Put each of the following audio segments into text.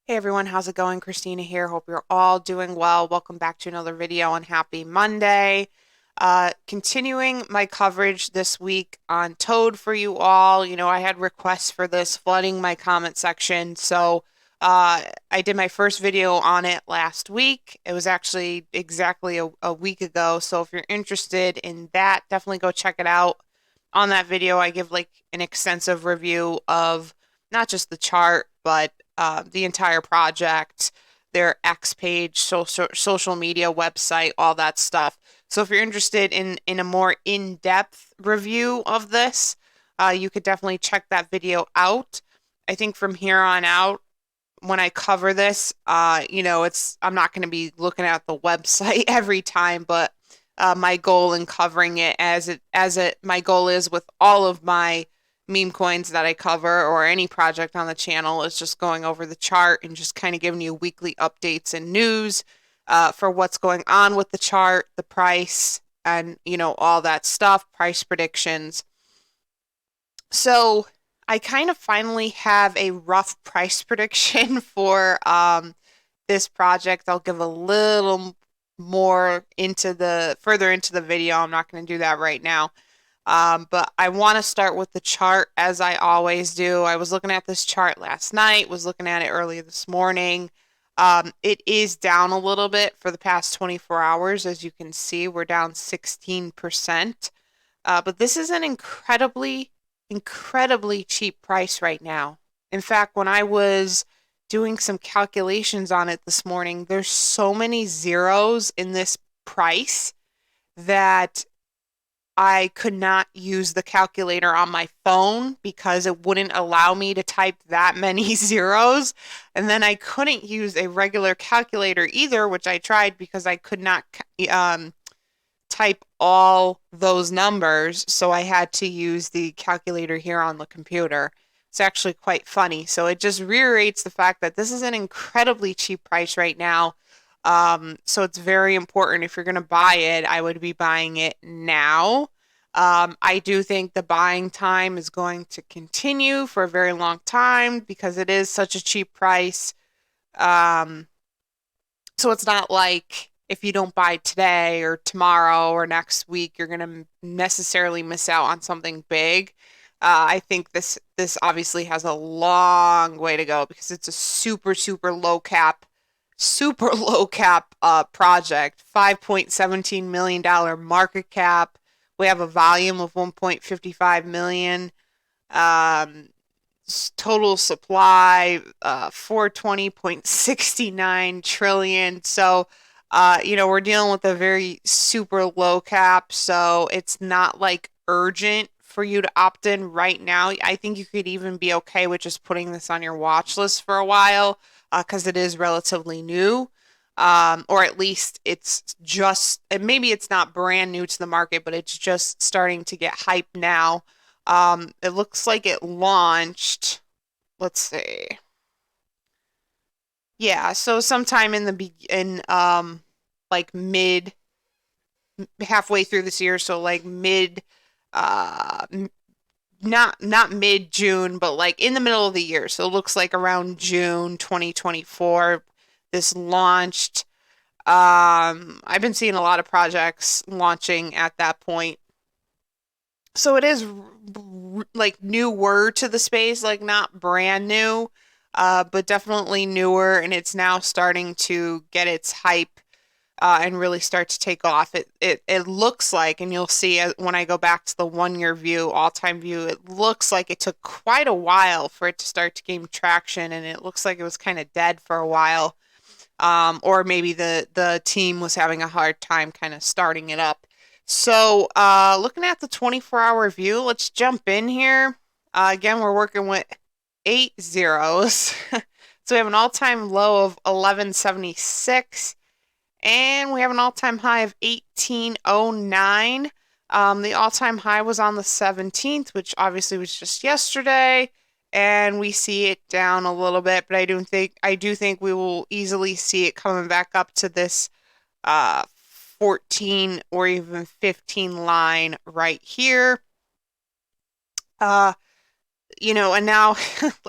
Hey everyone, how's it going? Christina here. Hope you're all doing well. Welcome back to another video and happy Monday. Continuing my coverage this week on Toad for you all. I had requests for this flooding my comment section. I did my first video on it last week. It was actually exactly a week ago. So if you're interested in that, definitely go check it out. On that video, I give like an extensive review of not just the chart, but the entire project, their X page, social media, website, all that stuff. So if you're interested in a more in-depth review of this, you could definitely check that video out. I think from here on out, when I cover this, I'm not going to be looking at the website every time, but my goal in covering it my goal is with all of my meme coins that I cover or any project on the channel is just going over the chart and just kind of giving you weekly updates and news for what's going on with the chart, the price, and all that stuff, price predictions. So I kind of finally have a rough price prediction for this project. I'll give a little more further into the video. I'm not going to do that right now. But I want to start with the chart as I always do. I was looking at this chart last night, was looking at it earlier this morning. It is down a little bit for the past 24 hours. As you can see, we're down 16%. But this is an incredibly cheap price right now. In fact, when I was doing some calculations on it this morning, there's so many zeros in this price that I could not use the calculator on my phone because it wouldn't allow me to type that many zeros. And then I couldn't use a regular calculator either, which I tried because I could not type all those numbers. So I had to use the calculator here on the computer. It's actually quite funny. So it just reiterates the fact that this is an incredibly cheap price right now. So it's very important if you're going to buy it, I would be buying it now. I do think the buying time is going to continue for a very long time because it is such a cheap price. Um, so it's not like if you don't buy today or tomorrow or next week, you're going to necessarily miss out on something big. I think this obviously has a long way to go because it's a super low cap project, $5.17 million market cap. We have a volume of 1.55 million. Um, Total supply 420.69 trillion. So we're dealing with a very super low cap, so it's not like urgent for you to opt in right now. I think you could even be okay with just putting this on your watch list for a while because it is relatively new. Or at least it's just, and maybe it's not brand new to the market, but it's just starting to get hype now. It looks like it launched, let's see. Yeah, so sometime in the be in like mid halfway through this year, so like mid uh not mid June, but like in the middle of the year. So it looks like around June 2024 this launched. I've been seeing a lot of projects launching at that point. So it is like newer to the space, like not brand new, but definitely newer, and it's now starting to get its hype and really start to take off. It looks like, and you'll see when I go back to the 1 year view, all-time view, it looks like it took quite a while for it to start to gain traction, and it looks like it was kind of dead for a while. Or maybe the team was having a hard time kind of starting it up. So, looking at the 24-hour view, let's jump in here. Again, we're working with 8 zeros. So we have an all-time low of 1176, and we have an all-time high of 1809. The all-time high was on the 17th, which obviously was just yesterday, and we see it down a little bit, but I do think we will easily see it coming back up to this 14 or even 15 line right here. Uh, And now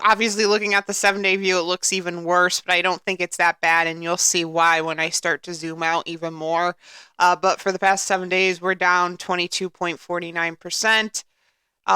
obviously looking at the 7-day view, it looks even worse, but I don't think it's that bad, and you'll see why when I start to zoom out even more. But for the past 7 days, we're down 22.49%.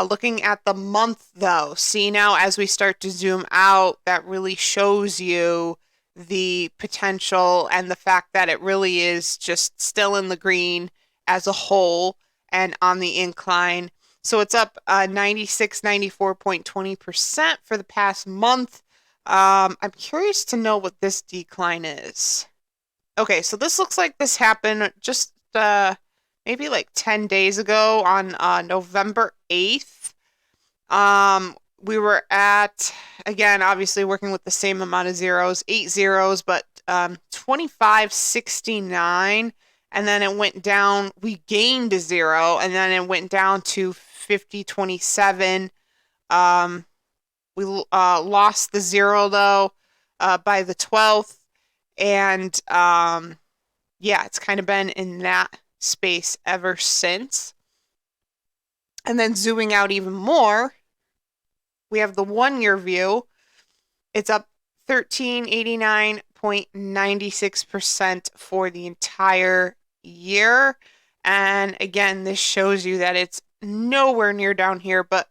Looking at the month though, see now as we start to zoom out, that really shows you the potential and the fact that it really is just still in the green as a whole and on the incline. So it's up 94.20% for the past month. I'm curious to know what this decline is. Okay, so this looks like this happened just maybe like 10 days ago on November 8th. We were at, again, obviously working with the same amount of zeros, 8 zeros, but 25.69. And then it went down, we gained a zero, and then it went down to 50.27. We lost the zero though by the 12th. And yeah, it's kind of been in that space ever since. And then zooming out even more, we have the 1-year view. It's up 1389.96% for the entire year. And again, this shows you that it's nowhere near down here, but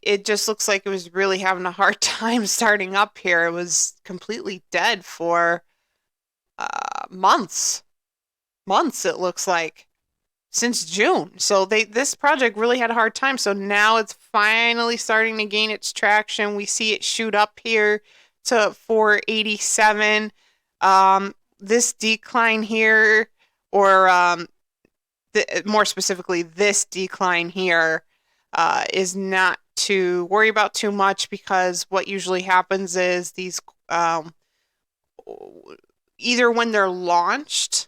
it just looks like it was really having a hard time starting up here. It was completely dead for months. Months, it looks like, since June. So this project really had a hard time. So now it's finally starting to gain its traction. We see it shoot up here to 487. This decline here, or more specifically, this decline here, is not to worry about too much, because what usually happens is these either when they're launched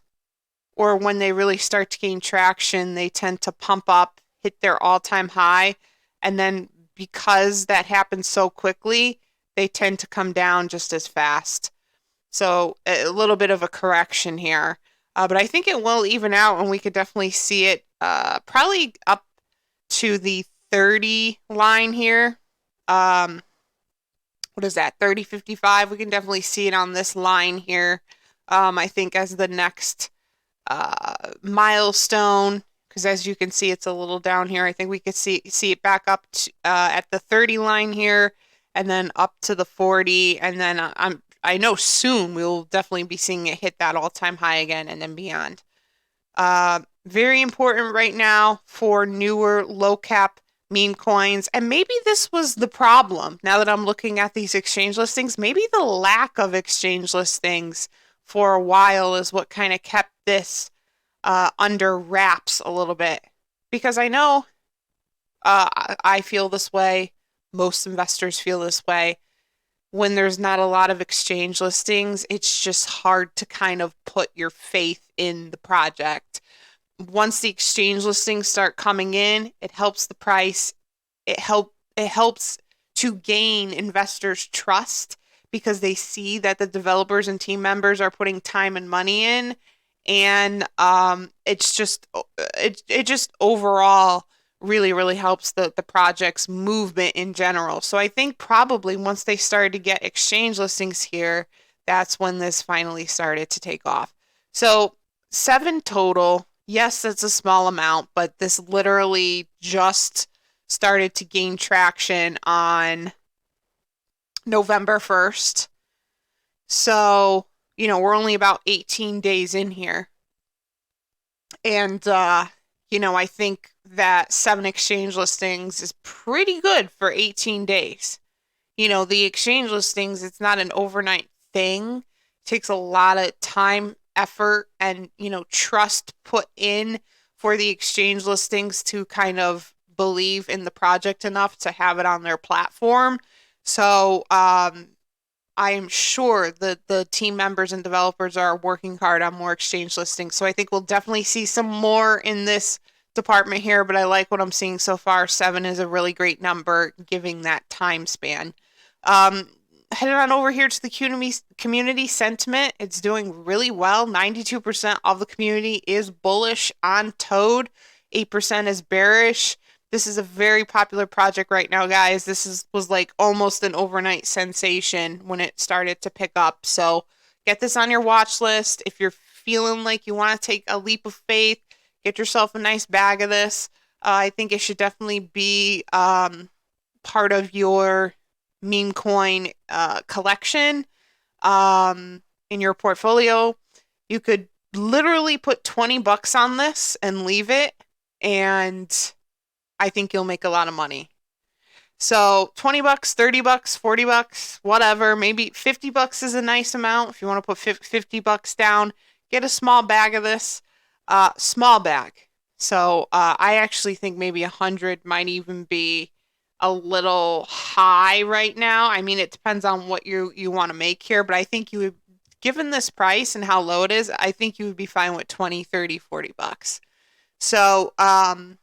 or when they really start to gain traction, they tend to pump up, hit their all-time high, and then because that happens so quickly, they tend to come down just as fast. So a little bit of a correction here. But I think it will even out, and we could definitely see it probably up to the 30 line here. What is that? 30.55. We can definitely see it on this line here. I think as the next milestone, because as you can see, it's a little down here. I think we could see it back up to, at the 30 line here, and then up to the 40, and then I know soon we'll definitely be seeing it hit that all-time high again and then beyond. Very important right now for newer low cap meme coins. And maybe this was the problem. Now that I'm looking at these exchange listings, maybe the lack of exchange listings for a while is what kind of kept this under wraps a little bit. Because I know I feel this way. Most investors feel this way. When there's not a lot of exchange listings, it's just hard to kind of put your faith in the project. Once the exchange listings start coming in, it helps the price. It helps to gain investors' trust, because they see that the developers and team members are putting time and money in, and it just overall really, really helps the project's movement in general. So I think probably once they started to get exchange listings here, that's when this finally started to take off. So 7 total. Yes, that's a small amount, but this literally just started to gain traction on November 1st. So, we're only about 18 days in here. And, I think that 7 exchange listings is pretty good for 18 days. The exchange listings, it's not an overnight thing. It takes a lot of time, effort, and, trust put in for the exchange listings to kind of believe in the project enough to have it on their platform. So, I am sure that the team members and developers are working hard on more exchange listings. So I think we'll definitely see some more in this department here, but I like what I'm seeing so far. 7 is a really great number, giving that time span. Headed on over here to the community sentiment. It's doing really well. 92% of the community is bullish on Toad. 8% is bearish. This is a very popular project right now, guys. Was like almost an overnight sensation when it started to pick up. So get this on your watch list. If you're feeling like you want to take a leap of faith, get yourself a nice bag of this. I think it should definitely be part of your meme coin collection in your portfolio. You could literally put 20 bucks on this and leave it, and I think you'll make a lot of money. So 20 bucks, 30 bucks, 40 bucks, whatever. Maybe 50 bucks is a nice amount. If you want to put 50 bucks down, get a small bag of this. Small bag. So I actually think maybe 100 might even be a little high right now. I mean, it depends on what you want to make here, but I think you would, given this price and how low it is, I think you would be fine with 20, 30, 40 bucks. So, and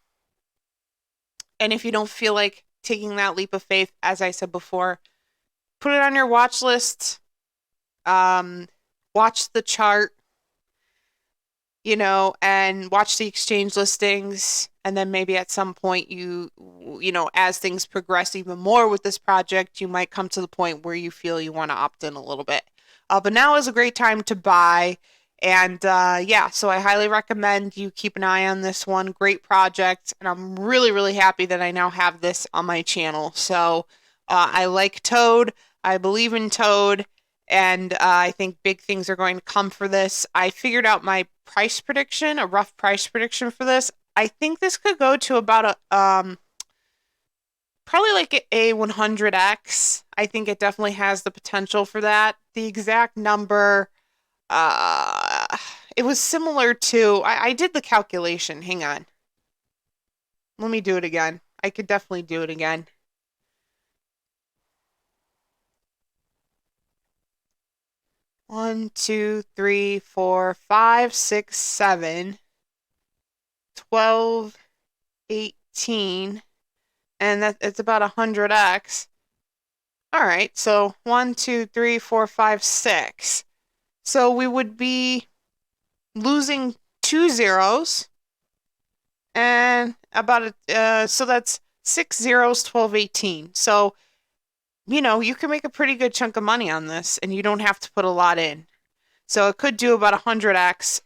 if you don't feel like taking that leap of faith, as I said before, put it on your watch list. Watch the chart, and watch the exchange listings. And then maybe at some point as things progress even more with this project, you might come to the point where you feel you want to opt in a little bit. But now is a great time to buy. And so I highly recommend you keep an eye on this one. Great project. And I'm really, really happy that I now have this on my channel. So I like Toad. I believe in Toad. And I think big things are going to come for this. I figured out my price prediction, a rough price prediction for this. I think this could go to about probably like a 100x. I think it definitely has the potential for that. The exact number, it was similar to, I did the calculation. Hang on. Let me do it again. I could definitely do it again. One, 2, 3, 4, 5, 6, 7, 12, 18, and it's about 100x. All right, so 1, 2, 3, 4, 5, 6. So we would be losing 2 zeros, and about so that's 6 zeros, 12, 18. So you can make a pretty good chunk of money on this, and you don't have to put a lot in. So it could do about 100x.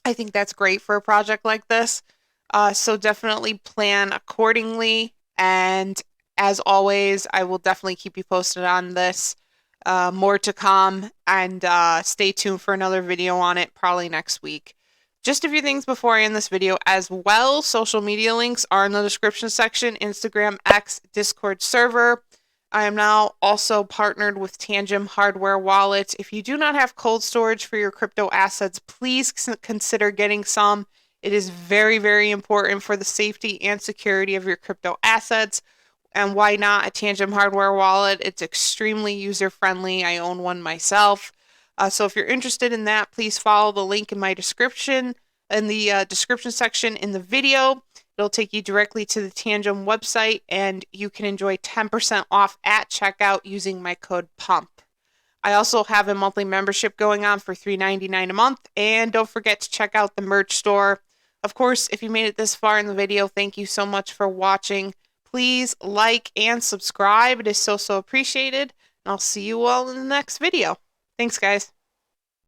I think that's great for a project like this. So definitely plan accordingly. And as always, I will definitely keep you posted on this. More to come, and stay tuned for another video on it probably next week. Just a few things before I end this video as well. Social media links are in the description section: Instagram, X, Discord server. I am now also partnered with Tangem Hardware Wallet. If you do not have cold storage for your crypto assets, please consider getting some. It is very, very important for the safety and security of your crypto assets. And why not a Tangem Hardware Wallet? It's extremely user-friendly. I own one myself. So if you're interested in that, please follow the link in my description, in the description section in the video. It'll take you directly to the Tangem website, and you can enjoy 10% off at checkout using my code PUMP. I also have a monthly membership going on for $3.99 a month, and don't forget to check out the merch store. Of course, if you made it this far in the video, thank you so much for watching. Please like and subscribe. It is so, so appreciated. And I'll see you all in the next video. Thanks, guys.